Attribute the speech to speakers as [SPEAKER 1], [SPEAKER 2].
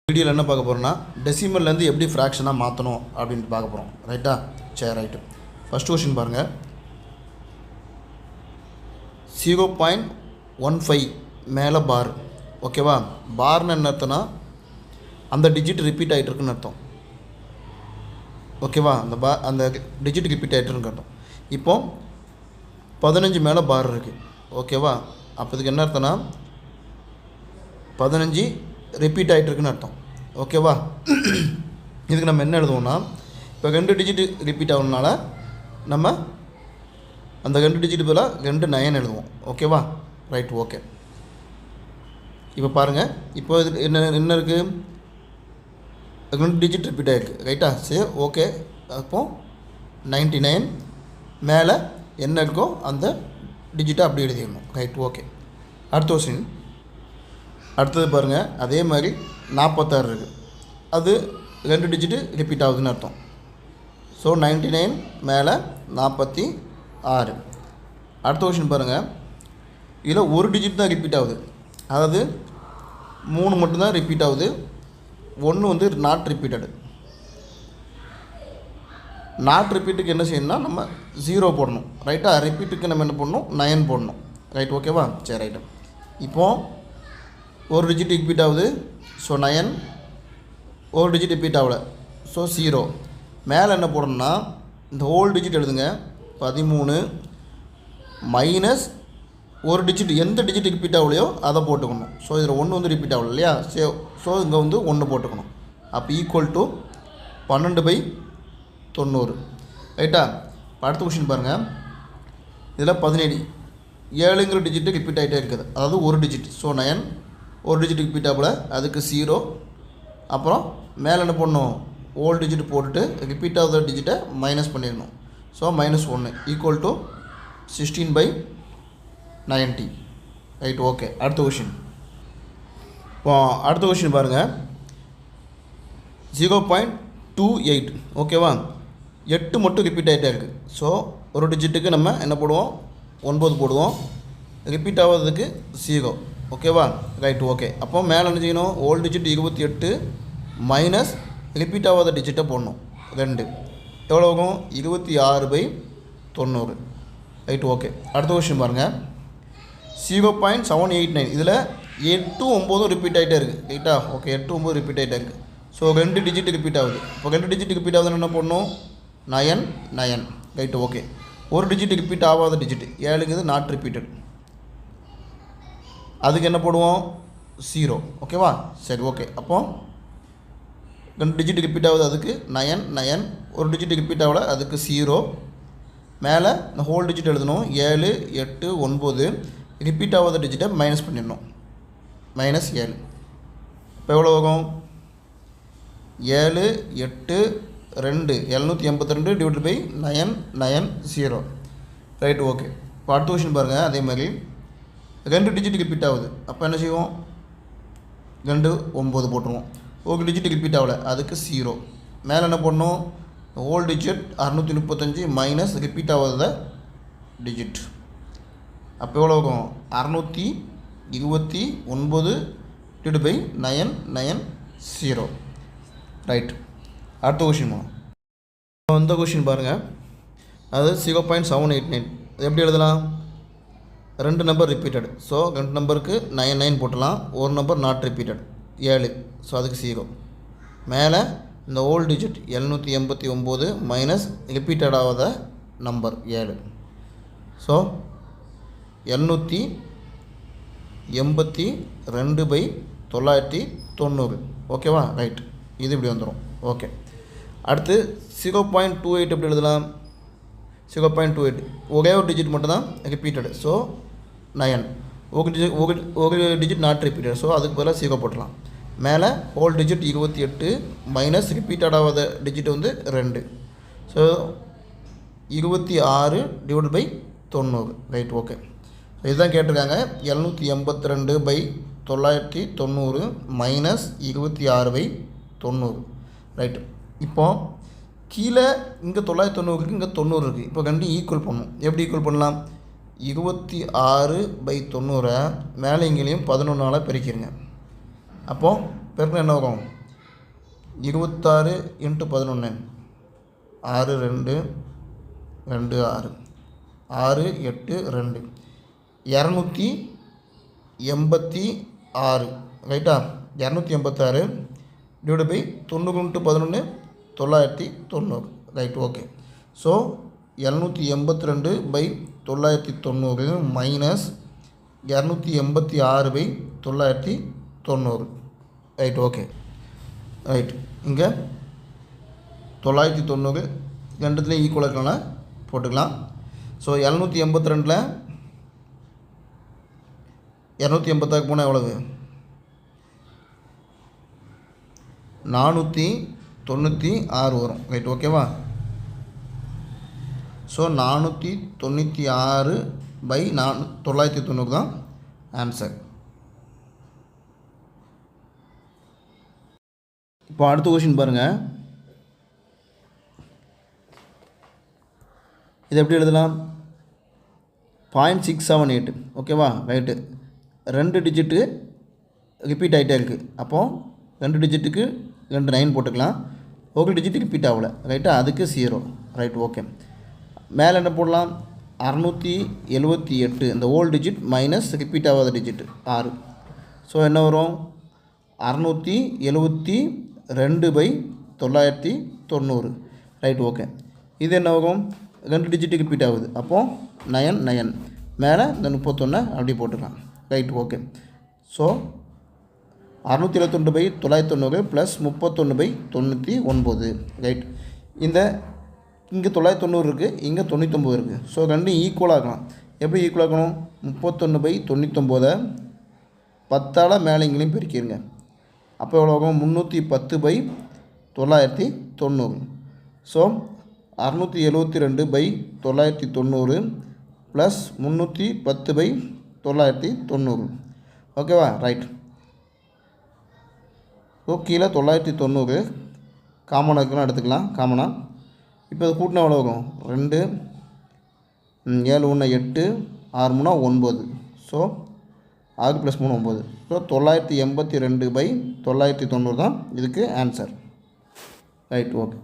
[SPEAKER 1] வீடியோவில் என்ன பார்க்க போகிறோம்னா டெசிமல்லேருந்து எப்படி ஃப்ராக்ஷனாக மாற்றணும் அப்படின்ட்டு பார்க்க போகிறோம். ரைட்டா? சரி, ரைட்டு. ஃபஸ்ட் கொஷின் பாருங்கள். 0.15 மேலே பார். ஓகேவா? பார்னு என்ன அர்த்தம்னா அந்த டிஜிட் ரிப்பீட் ஆகிட்டு இருக்குன்னு அர்த்தம். ஓகேவா? அந்த டிஜிட் ரிப்பீட் ஆகிட்டு இருக்குன்னு அர்த்தம். இப்போது 15 மேலே பார் இருக்குது. ஓகேவா? அப்போ இதுக்கு என்ன அர்த்தம்னா 15 ரிப்பீட் ஆகிட்டு இருக்குன்னு அர்த்தம். ஓகேவா? இதுக்கு நம்ம என்ன எழுதுவோம்னா, இப்போ 2 டிஜிட் ரிப்பீட் ஆகணுனால நம்ம அந்த 2 டிஜிட் பதிலாக 2 9 எழுதுவோம். ஓகேவா? Right, okay. இப்போ பாருங்கள், இப்போ இது என்ன இருக்குது, 2 டிஜிட் ரிப்பீட் ஆகிருக்கு. ரைட்டா? சரி, ஓகே. அப்போது 99 மேலே என்ன இருக்கோ அந்த டிஜிட்டை அப்படி எழுதிடணும். Right, okay. அடுத்த கொஸ்டின். அடுத்தது பாருங்கள், அதே மாதிரி 46 இருக்குது. அது 2 டிஜிட்டு ரிப்பீட் ஆகுதுன்னு அர்த்தம். ஸோ 99 மேலே 46. அடுத்த கொஸ்டின் பாருங்கள், இதில் ஒரு டிஜிட் தான் ரிப்பீட் ஆகுது. அதாவது 3 மட்டும்தான் ரிப்பீட் ஆகுது. 1 வந்து நாட் ரிப்பீட்டடு. நாட் ரிப்பீட்டுக்கு என்ன செய்யணும்னா நம்ம 0 போடணும். ரைட்டா? ரிப்பீட்டுக்கு நம்ம என்ன பண்ணணும், 9 போடணும். ரைட், ஓகேவா? சரி, ரைட்டு. இப்போது ஒரு டிஜிட் ரிப்பீட் ஆகுது. ஸோ 9. ஒரு டிஜிட் ரிப்பீட் ஆகலை. ஸோ 0. மேலே என்ன போடணும்னா இந்த ஹோல் டிஜிட் எழுதுங்க. 13 மைனஸ் ஒரு டிஜிட், எந்த டிஜிட் ரிப்பீட் ஆகலையோ அதை போட்டுக்கணும். ஸோ இதில் 1 வந்து ரிப்பீட் ஆகலை இல்லையா? ஸோ இங்கே வந்து 1 போட்டுக்கணும். அப்போ ஈக்குவல் டு 12/90. ரைட்டா? அடுத்த கொஷின் பாருங்கள். இதில் 17 7ங்கிற டிஜிட்டு ரிப்பீட் ஆகிட்டே இருக்குது. அதாவது ஒரு டிஜிட். ஸோ 9. ஒரு டிஜிட் ரிப்பீட் ஆகல, அதுக்கு 0. அப்புறம் மேலே என்ன பண்ணணும், ஓல்டு டிஜிட் போட்டுட்டு ரிப்பீட் ஆகுத டிஜிட்டை மைனஸ் பண்ணிடணும். So -1 equal to 16/90. Right, okay. அடுத்த கொஷின். இப்போ அடுத்த கொஷின் பாருங்கள். 0.28. ஓகேவா? 8 மட்டும் ரிப்பீட் ஆகிட்டே இருக்குது. ஸோ ஒரு டிஜிட்டுக்கு நம்ம என்ன போடுவோம், 9 போடுவோம். ரிப்பீட் ஆகிறதுக்கு 0. ஓகேவா? Right, okay. அப்போ மேலே என்ன செய்யணும், ஓல்டு டிஜிட் 28 மைனஸ் ரிப்பீட் ஆகாத டிஜிட்டை போடணும் 2. எவ்வளோ ஆகும், 26/90. Right, okay. அடுத்த கொஸ்டின் பாருங்கள். 0.789. இதில் 8 9 ரிப்பீட் ஆகிட்டே இருக்குது. ரைட்டா? ஓகே. 8 9 ரிப்பீட் ஆகிட்டே இருக்குது. ஸோ 2 டிஜிட் ரிப்பீட் ஆகுது. இப்போ 2 டிஜிட் ரிப்பீட் ஆகுதுன்னு என்ன பண்ணணும், 9 9. Right, okay. ஒரு டிஜிட் ரிப்பீட் ஆகாத டிஜிட் 7ங்கிறது நாட் ரிப்பீட்டட். அதுக்கு என்ன போடுவோம், 0. ஓகேவா? சரி, ஓகே. அப்போது 2 டிஜிட் ரிப்பீட் ஆகுது, அதுக்கு 9 9. ஒரு டிஜிட் ரிப்பீட் ஆகல, அதுக்கு 0. மேலே இந்த ஹோல் டிஜிட் எழுதணும். 7 8 9. ரிப்பீட் ஆகாத டிஜிட்டை மைனஸ் பண்ணிடணும். -7. இப்போ எவ்வளோ ஆகும், 7 8 2 782 டிவைட் பை 990. Right, okay. இப்போ அடுத்த கொஷின் பாருங்கள். அதே மாதிரி 2 டிஜிட் ரிப்பீட் ஆகுது. அப்போ என்ன செய்வோம், 2 9 போட்டுருவோம். ஒரு டிஜிட் ரிப்பீட் ஆகலை, அதுக்கு 0. மேலே என்ன பண்ணணும், ஹோல் டிஜிட் 635 மைனஸ் ரிப்பீட் ஆகாத டிஜிட். அப்போ எவ்வளோ ஆகும், 629 டிவைட் பை 990. ரைட். அடுத்த கொஷின் இந்த கொஷின் பாருங்கள். அது 0.789. எப்படி எழுதலாம், 2 நம்பர் ரிப்பீட்டட். ஸோ 2 நம்பருக்கு 9 போட்டலாம். ஒரு நம்பர் நாட் ரிப்பீட்டட் 7. ஸோ அதுக்கு 0. மேலே இந்த ஓல்டு டிஜிட் 789 மைனஸ் ரிப்பீட்டட் ஆகாத நம்பர் 7. ஸோ 782/990. ஓகேவா? ரைட். இது இப்படி வந்துடும். ஓகே. அடுத்து 0.28 எப்படி எழுதலாம், 0.28 ஒரே ஒரு டிஜிட் மட்டும்தான் ரிப்பீட்டடு. ஸோ 9. ஒரு டிஜிட் நாட் ரிப்பீட்டட். ஸோ அதுக்கு பதிலாக 0 போட்டலாம். மேலே ஹோல் டிஜிட் 28 மைனஸ் ரிப்பீட்டட் ஆகாத டிஜிட் வந்து 2. ஸோ 26/90. Right, okay. இதுதான் கேட்டிருக்காங்க. 782/990 மைனஸ் 26/90. ரைட்டு. இப்போது கீழே இங்கே 990 இருக்குது, இங்கே 90 இருக்குது. இப்போ 2 ஈக்குவல் பண்ணணும். எப்படி ஈக்குவல் பண்ணலாம், 26/90 மேலே இங்கேயும் 11ஆல் பெருக்கிடுங்க. அப்போது பெருக்கினா என்ன ஆகும், 26 × 11 6 2 2 6 6 8 2 286 ரைட்டா. 286 divide by 90 × 11 990 right. Okay. So 782/990 minus 286/990 right. Okay right. இங்கே 990 ரெண்டுத்துலேயும் ஈக்குவலாக இருக்கனால போட்டுக்கலாம். ஸோ 782 286 போனால் எவ்வளவு? 496 வரும் ரைட். ஓகேவா. ஸோ 496/990 தான் ஆன்சர். இப்போ அடுத்த கொஷின் பாருங்கள். இது எப்படி எழுதலாம்? 0.678 ஓகேவா ரைட்டு. 2 டிஜிட்டு ரிப்பீட் ஆகிட்டே இருக்குது. அப்போது 2 டிஜிட்டுக்கு 2 9 போட்டுக்கலாம். ஒரு டிஜிட் ரிப்பீட் ஆகலை ரைட்டா, அதுக்கு 0 ரைட். ஓகே. மேலே என்ன போடலாம்? 678 இந்த ஓல்டு டிஜிட் மைனஸ் ரிப்பீட் ஆகாத டிஜிட் 6. ஸோ என்ன வரும்? 672/990 ரைட். ஓகே. இது என்ன ஆகும்? 2 டிஜிட் ரிப்பீட் ஆகுது. அப்போது 9 9 மேலே இந்த 31 அப்படி போட்டுக்கலாம் right. Okay. So 672/990 plus 31/99 right. இந்த இங்கே 990 இருக்குது, இங்கே 99 இருக்குது. ஸோ ரெண்டும் ஈக்குவலாக இருக்கலாம். எப்படி ஈக்குவலாக இருக்கணும்? 31/99 10ஆல் மேலே இங்கேயும் பிரிக்கிருங்க. அப்போ எவ்வளோ ஆகும்? 310/990. ஸோ 672/990 ப்ளஸ் 310/990 ஓகேவா ரைட். ஸோ கீழே 990 காமனாக இருக்குன்னு எடுத்துக்கலாம் காமனாக. இப்போ அது கூட்டினா எவ்வளோ ஆகும்? 2 7 1 8 6 3 9. ஸோ 6 + 3 9. ஸோ 982/990 தான் இதுக்கு ஆன்சர் ரைட். ஓகே.